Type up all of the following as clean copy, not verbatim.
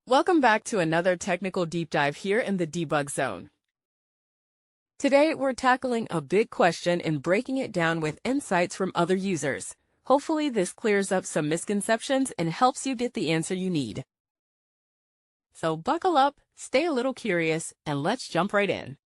Welcome back to another technical deep dive here in the debug zone. Today, we're tackling a big question and breaking it down with insights from other users. Hopefully, this clears up some misconceptions and helps you get the answer you need. So buckle up, stay a little curious, and let's jump right in.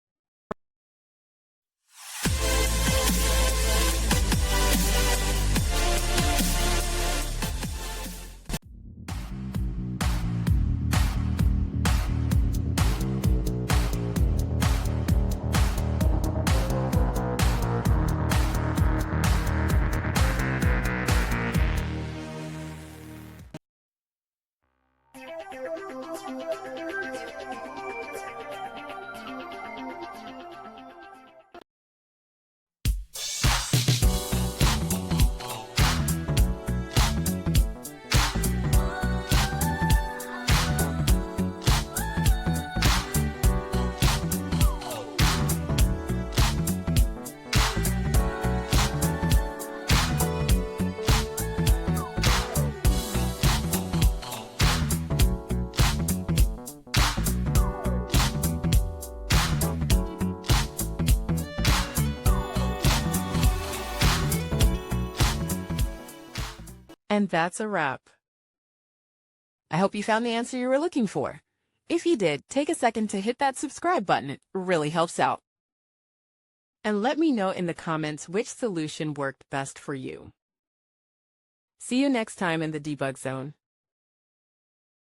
And that's a wrap. I hope you found the answer you were looking for. If you did, take a second to hit that subscribe button. It really helps out. And let me know in the comments which solution worked best for you. See you next time in the debug zone.